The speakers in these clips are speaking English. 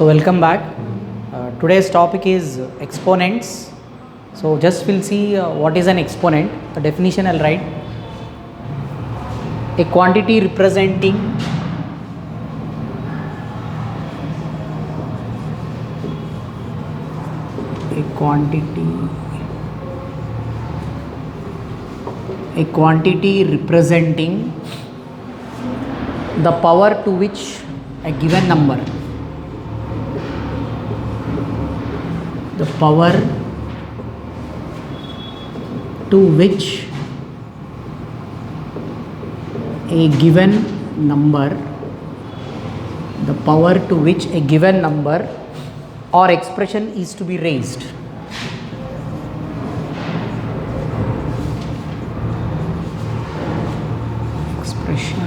So welcome back. Today's topic is exponents. So just we'll see what is an exponent. The definition I'll write. A quantity representing representing the power to which a given number, the power to which a given number, the power to which a given number or expression is to be raised. Expression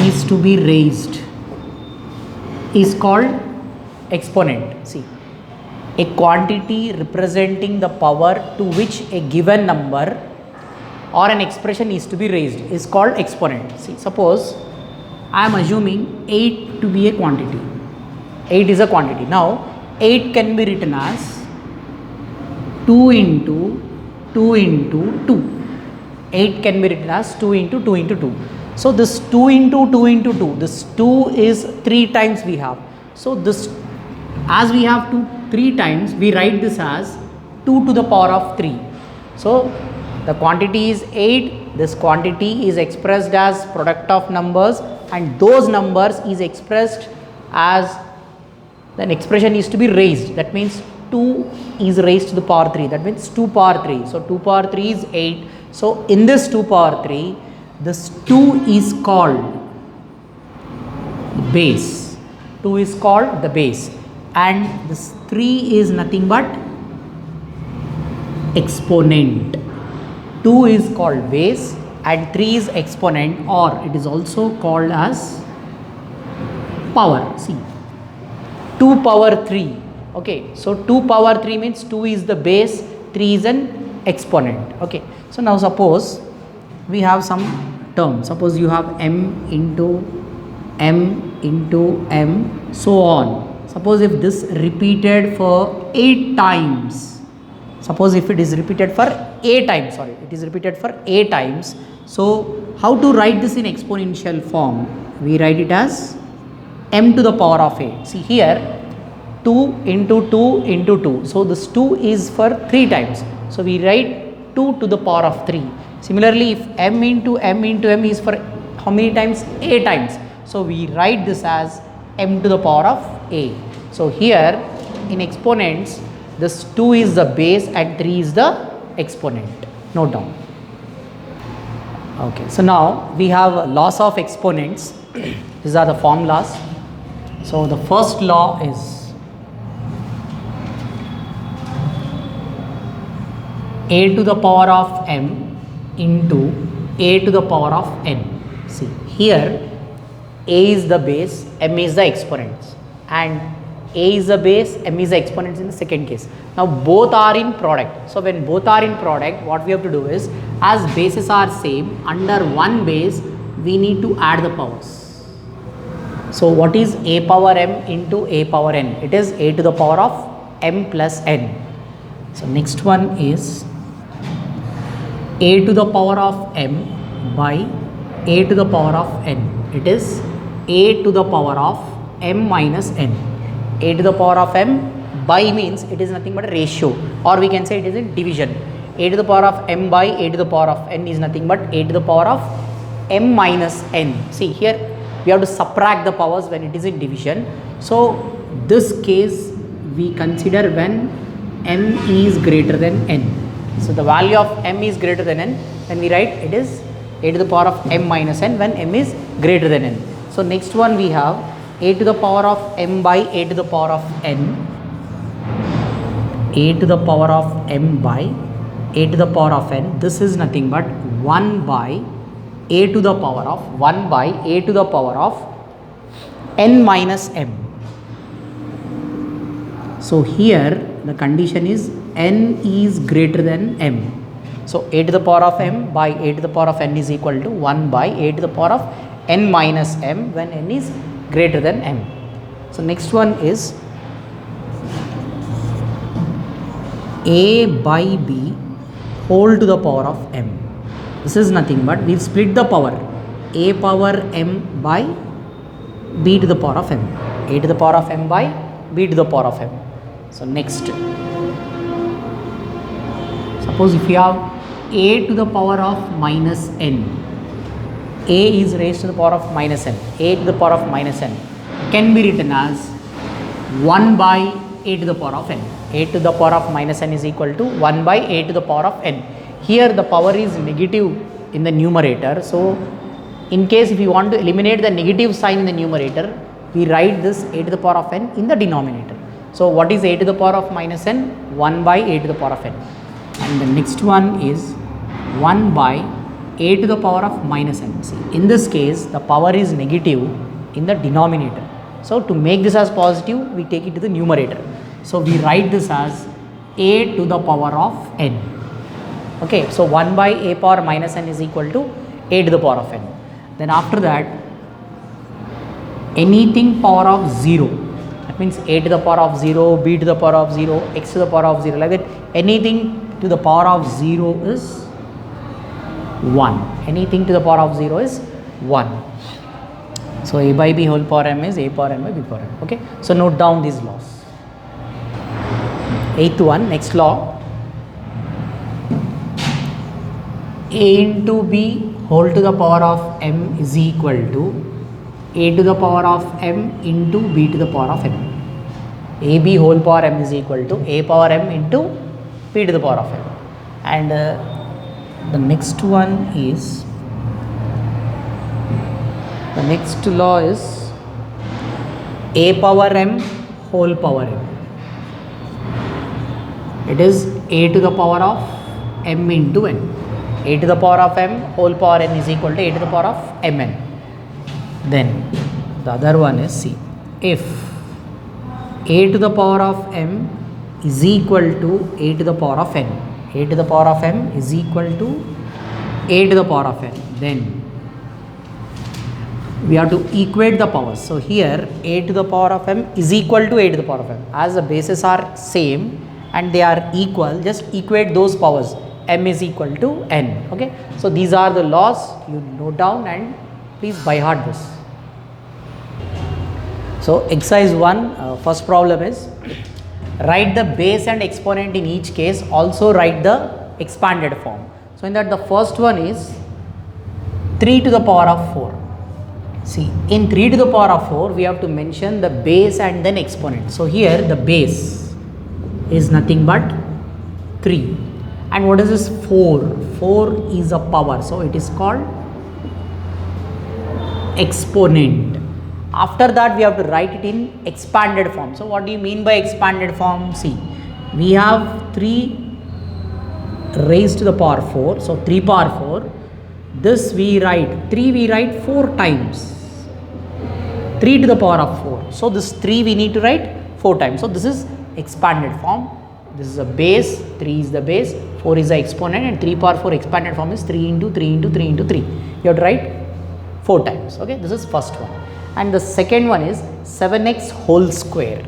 is to be raised is called exponent. See, a quantity representing the power to which a given number or an expression is to be raised is called exponent. See, suppose I am assuming 8 to be a quantity. 8 is a quantity. Now 8 can be written as 2 into 2 into 2. 8 can be written as 2 into 2 into 2. So this 2 into 2 into 2, this 2 is 3 times we have. So this, as we have 3 times, we write this as 2 to the power of 3. So the quantity is 8. This quantity is expressed as product of numbers, and those numbers is expressed as, then expression is to be raised. That means 2 is raised to the power 3. That means 2 power 3. So 2 power 3 is 8. So in this 2 power 3, this 2 is called base. 2 is called the base, and this 3 is nothing but exponent. 2 is called base and 3 is exponent, or it is also called as power. See, 2 power 3. Okay, so 2 power 3 means 2 is the base, 3 is an exponent. Okay, so now suppose we have some term. Suppose you have m into m, so on. Suppose if this repeated for 8 times, suppose if it is repeated for a times, it is repeated for a times. So how to write this in exponential form? We write it as m to the power of a. See here, 2 into 2 into 2. So this 2 is for 3 times. So we write 2 to the power of 3. Similarly, if m into m is for how many times? A times. So we write this as m to the power of a. So here in exponents, this 2 is the base and 3 is the exponent. Note down. Okay, so now we have laws of exponents. These are the formulas. So the first law is a to the power of m into a to the power of n. See, here a is the base, m is the exponents, and a is the base, m is the exponents in the second case. Now both are in product. So when both are in product, what we have to do is, as bases are same, under one base we need to add the powers. So what is a power m into a power n? It is a to the power of m plus n. So next one is a to the power of m by a to the power of n. It is a to the power of m minus n. A to the power of m by means it is nothing but a ratio, or we can say it is a division. A to the power of m by a to the power of n is nothing but a to the power of m minus n. See here, we have to subtract the powers when it is in division. So this case we consider when m is greater than n. So the value of m is greater than n, then we write it is a to the power of m minus n when m is greater than n. So next one we have a to the power of m by a to the power of n. A to the power of m by a to the power of n. This is nothing but 1 by a to the power of 1 by a to the power of n minus m. So here the condition is n is greater than m. So a to the power of m by a to the power of n is equal to 1 by a to the power of n minus m when n is greater than m. So next one is a by b whole to the power of m. This is nothing but we'll split the power, a power m by b to the power of m, a to the power of m by b to the power of m. So next, suppose if you have a to the power of minus n, a is raised to the power of minus n, a to the power of minus n can be written as 1 by a to the power of n. A to the power of minus n is equal to 1 by a to the power of n. Here the power is negative in the numerator. So in case if you want to eliminate the negative sign in the numerator, we write this a to the power of n in the denominator. So what is a to the power of minus n? 1 by a to the power of n. And the next one is 1 by a to the power of minus n. See, in this case the power is negative in the denominator. So to make this as positive, we take it to the numerator. So we write this as a to the power of n. Okay, so 1 by a power minus n is equal to a to the power of n. Then after that, anything power of 0, that means a to the power of 0, b to the power of 0, x to the power of 0, like that, anything to the power of 0 is 1. Anything to the power of 0 is 1. So a by b whole power m is a power m by b power m. Okay, so note down these laws. Eighth one, next law, a into b whole to the power of m is equal to a to the power of m into b to the power of m. ab whole power m is equal to a power m into b to the power of m. And the next one is, the next law is a power m whole power m. It is a to the power of m into n. A to the power of m whole power n is equal to a to the power of mn. Then the other one is, see, if a to the power of m is equal to a to the power of n, a to the power of m is equal to a to the power of n, then we have to equate the powers. So here a to the power of m is equal to a to the power of m. As the bases are same and they are equal, just equate those powers. M is equal to n. Okay, so these are the laws, you note down and please by heart this. So exercise 1, first problem is write the base and exponent in each case, also write the expanded form. So in that, the first one is 3 to the power of 4. See, in 3 to the power of 4 we have to mention the base and then exponent. So here the base is nothing but 3. And what is this 4? 4 is a power, so it is called exponent. After that we have to write it in expanded form. So what do you mean by expanded form? See, we have 3 raised to the power 4, so 3 power 4. This we write 3, we write 4 times 3 to the power of 4. So this 3 we need to write 4 times. So this is expanded form. This is a base, 3 is the base, 4 is the exponent, and 3 power 4 expanded form is 3 into 3 into 3 into 3. You have to write 4 times. Okay, this is first one. And the second one is 7x whole square.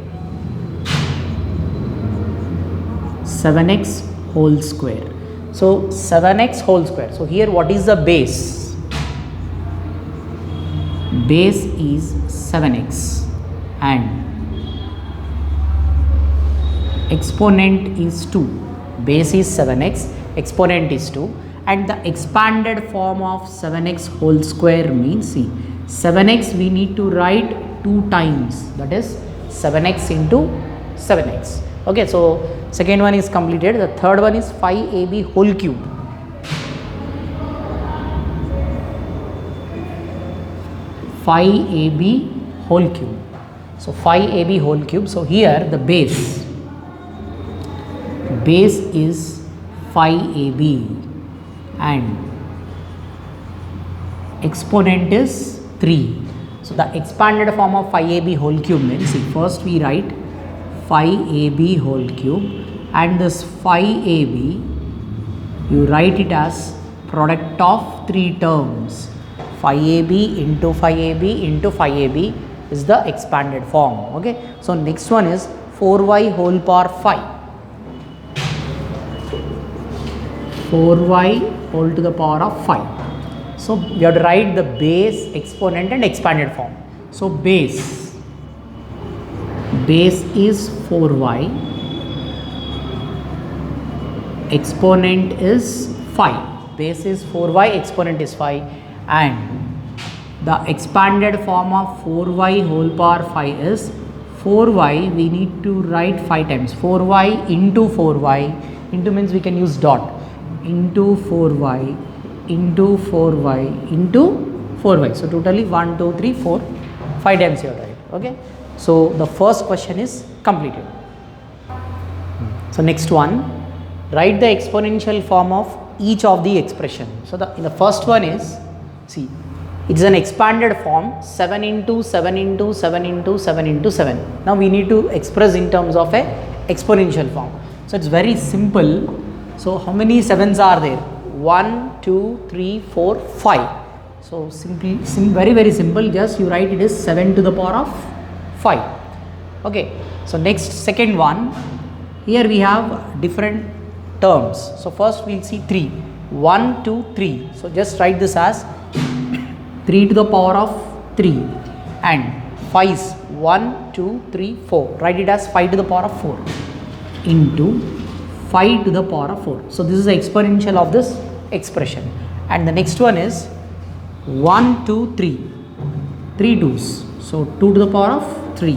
7x whole square. So 7x whole square. So here what is the base? Base is 7x and exponent is 2. Base is 7x, exponent is 2, and the expanded form of 7x whole square means, see, 7x we need to write 2 times, that is 7x into 7x. Okay, so second one is completed. The third one is 5ab whole cube. 5ab whole cube. So 5ab whole cube. So here the base is 5ab and exponent is 3. So the expanded form of 5ab whole cube means, see, first we write 5ab whole cube, and this 5ab you write it as product of 3 terms, 5ab into 5ab into 5ab, is the expanded form. Okay, so next one is 4y whole power 5. 4y whole to the power of 5. So we have to write the base, exponent and expanded form. So base is 4y, exponent is 5. Base is 4y, exponent is 5, and the expanded form of 4y whole power 5 is 4y, we need to write 5 times. 4y into 4y, into means we can use dot, into 4y into 4y into 4y. So totally 1, 2, 3, 4, 5 times you have to write. Okay. So the first question is completed. So next one, write the exponential form of each of the expression. So in the first one is, see, it is an expanded form, 7 into 7 into 7 into 7 into 7. Now we need to express in terms of a exponential form. So it's very simple. So how many 7s are there? 1, 2, 3, 4, 5. So simply, very simple, just you write it is 7 to the power of 5. Okay. So next, second one, here we have different terms. So first we will see 3, 1, 2, 3. So just write this as 3 to the power of 3, and 5's 1, 2, 3, 4. Write it as 5 to the power of 4 into 5 to the power of 4. So this is the exponential of this expression. And the next one is 1, 2, 3. 3 2's. So 2 to the power of 3.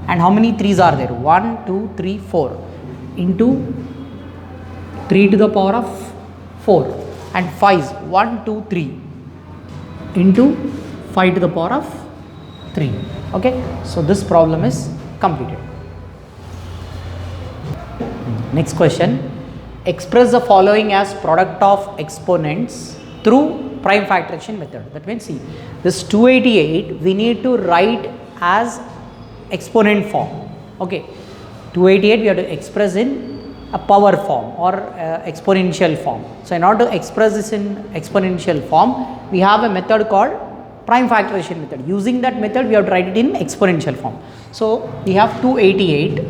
And how many 3's are there? 1, 2, 3, 4 into 3 to the power of 4. And 5's 1, 2, 3 into 5 to the power of 3. Okay. So this problem is completed. Next question, express the following as product of exponents through prime factorization method. That means, see, this 288 we need to write as exponent form. Okay, 288 we have to express in a power form or exponential form. So in order to express this in exponential form, we have a method called prime factorization method. Using that method, we have to write it in exponential form. So we have 288.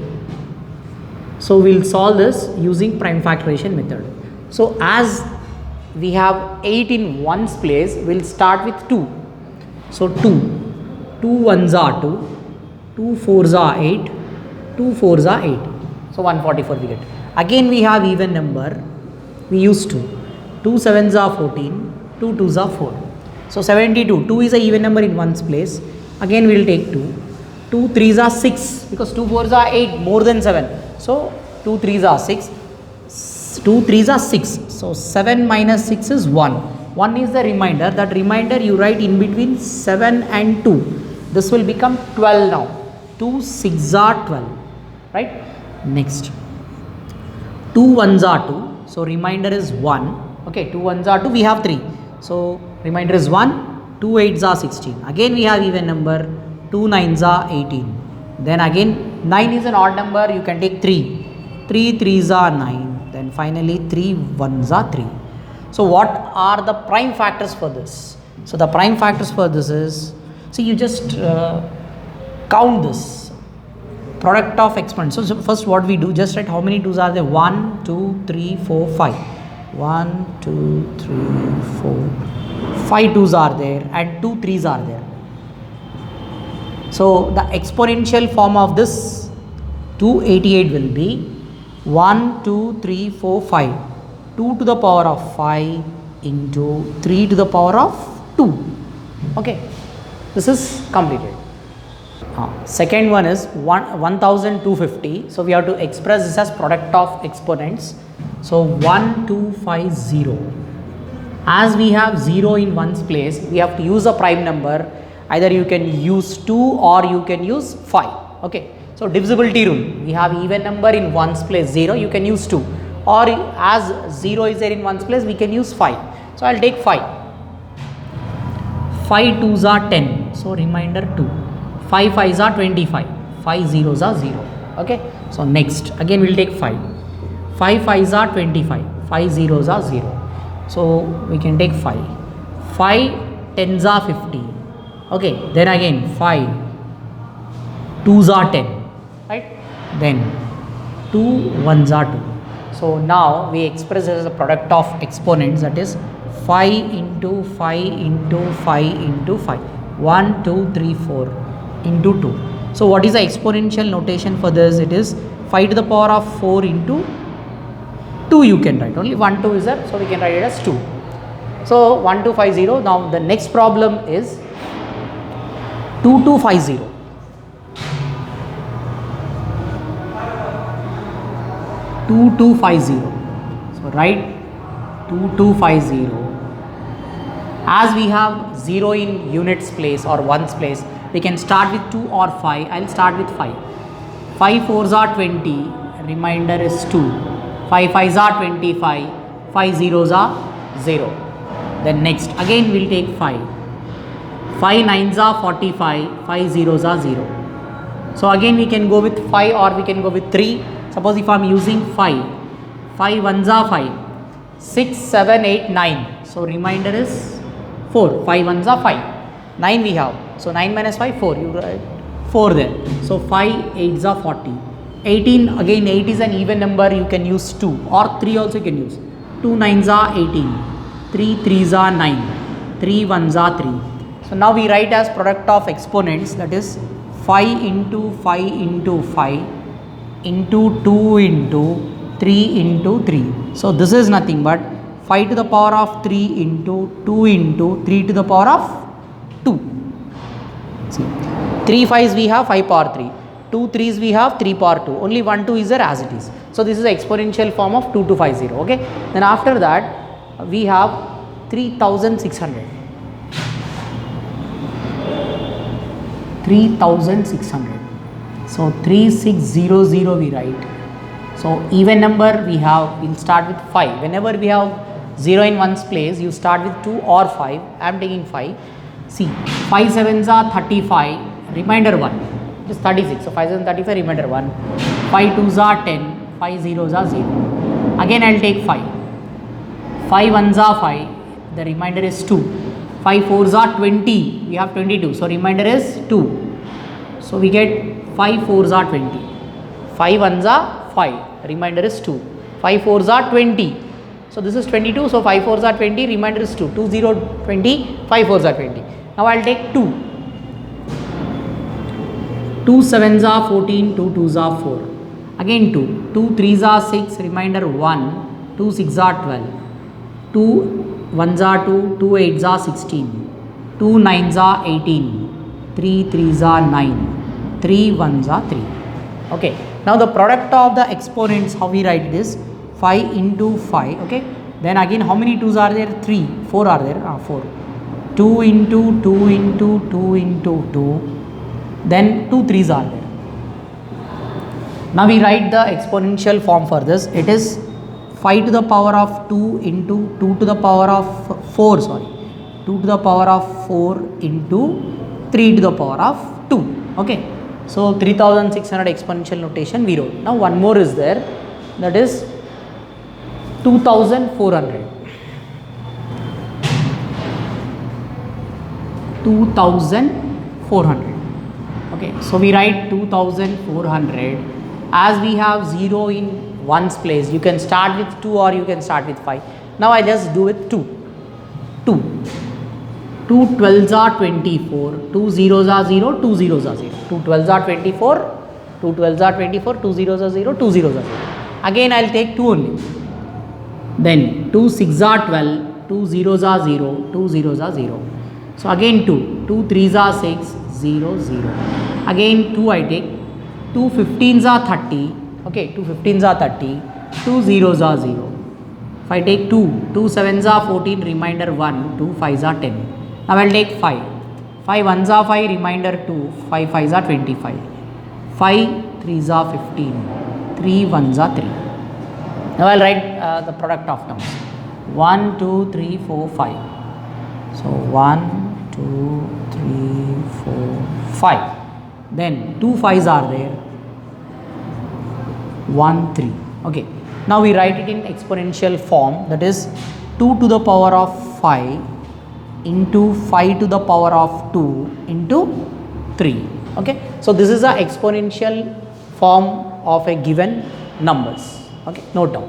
So we will solve this using prime factorization method. So as we have 8 in ones place, we will start with 2. So 2 ones are 2, 2 fours are 8, 2 fours are 8. So 144 we get. Again we have even number, we use 2. 2 sevens are 14, 2 twos are 4. So 72, 2 is a even number in ones place. Again we will take 2. 2 threes are 6 because 2 fours are 8, more than 7. So 2 threes are 6, 2 threes are 6. So 7 minus 6 is 1. 1 is the remainder. That remainder you write in between 7 and 2. This will become 12 now. 2 6 are 12. Right? Next. 2 ones are 2. So remainder is 1. Okay, 2 ones are 2. We have 3. So remainder is 1. 2 eights are 16. Again we have even number. 2 nines are 18. Then again 9 is an odd number, you can take 3. 3 threes are 9. Then finally 3 ones are 3. So what are the prime factors for this? So the prime factors for this is, see, you just count this product of exponents. So first what we do, just write how many 2's are there. 1, 2, 3, 4, 5. 1, 2, 3, 4. 5 2's are there and 2 3's are there. So the exponential form of this 288 will be 1, 2, 3, 4, 5. 2 to the power of 5 into 3 to the power of 2. Okay, this is completed. Second one is 1250. So we have to express this as product of exponents. So 1250. As we have 0 in ones place, we have to use a prime number. Either you can use 2 or you can use 5. Okay. So divisibility rule, we have even number in ones place 0, you can use 2, or as 0 is there in ones place, we can use 5. So I will take 5. 5 2's are 10, so remainder 2. 5 5's are 25, 5 0's are 0. Okay. So next, again we will take 5. 5 5's are 25, 5 0's are 0. So we can take 5. 5 10's are 50. Okay. Then again 5 2s are 10, right? Then 2 1s are 2. So now we express it as a product of exponents, that is 5 into 5 into 5 into 5. 1 2 3 4 into 2. So what is the exponential notation for this? It is 5 to the power of 4 into 2 you can write. Only 1 2 is there, so we can write it as 2. So 1250. Now the next problem is 2250. 2250. So write 2250. As we have 0 in units place or ones place, we can start with 2 or 5. I'll start with 5. 5 4s are 20, remainder is 2. 5 5s are 25, 5 zeros are 0. Then next again we'll take 5. 5 9s are 45, 5 zeros are 0. So again we can go with 5 or we can go with 3. Suppose if I am using 5, 5 1s are 5, 6 7 8 9. So remainder is 4. 5 1s are 5, 9 we have. So 9 minus 5 4, you write 4 there. So 5 8s are 40. 18, again 8 is an even number, you can use 2 or 3 also you can use. 2 9s are 18, 3 3s are 9, 3 1s are 3. So now we write as product of exponents, that is 5 into 5 into 5 into 2 into 3 into 3. So this is nothing but 5 to the power of 3 into 2 into 3 to the power of 2. See, 3 5s we have 5 power 3. 2 3s we have 3 power 2. Only 1 2 is there as it is. So this is the exponential form of 2250. Okay. Then after that we have 3600. 3600. So 3600 we write. So even number we have, we'll start with 5. Whenever we have 0 in one's place, you start with 2 or 5. I am taking 5. See, 5 7s are 35, remainder 1. Just 36. So 5 7 35, remainder 1. 5 2s are 10, 5 zeros are 0. Again I'll take 5. 5 1s are 5, the remainder is 2. 5 4s are 20, we have 22. So remainder is 2. So we get 5 4s are 20. 5 1s are 5, remainder is 2. 5 4s are 20. So this is 22. So 5 4s are 20, remainder is 2. 2 0 20, 5 4s are 20. Now I'll take 2. 2 7s are 14, 2 2s are 4. Again 2. 2 3s are 6, remainder 1. 2 6 are 12. 2 1s are 2, 2 8s are 16. 2 9s are 18. 3 3s are 9. 3 1s are 3. Okay. Now the product of the exponents, how we write this? 5 into 5. Okay. Then again how many 2s are there? 3. 4 are there? 4. 2 into 2 into 2 into 2. Then 2 3s are there. Now we write the exponential form for this. It is 5 to the power of 2 into 2 to the power of 4. 2 to the power of 4 into 3 to the power of 2. Okay. So 3600 exponential notation we wrote. Now one more is there, that is 2400. 2400. Okay. So we write 2400. As we have 0 in ones place, you can start with 2 or you can start with 5. Now I just do with 2. 2. 2 12s are 24, 2 zeros are 0, 2 zeros are 0. 2 12s are 24, 2 12s are 24, 2 zeros are 0, 2 zeros are 0. Again I'll take 2 only. Then 2 6 are 12, 2 zeros are 0, 2 zeros are 0. So again 2, 2 3s are 6, 0 0. Again 2 I take, 2 15s are 30, okay, 2 15s are 30, 2 zeros are 0. If I take 2, 2 7s are 14, remainder 1, 2 5s are 10. Now I will take 5. 5 1s are 5, remainder 2, 5 5s are 25. 5 3s are 15, 3 1s are 3. Now I will write the product of terms. 1 2 3 4 5. So 1 2 3 4 5. Then 2 5s are there. 1 3. Okay. Now we write it in exponential form, that is 2 to the power of 5 into 5 to the power of 2 into 3. Okay. So this is a exponential form of a given numbers. Okay, note down.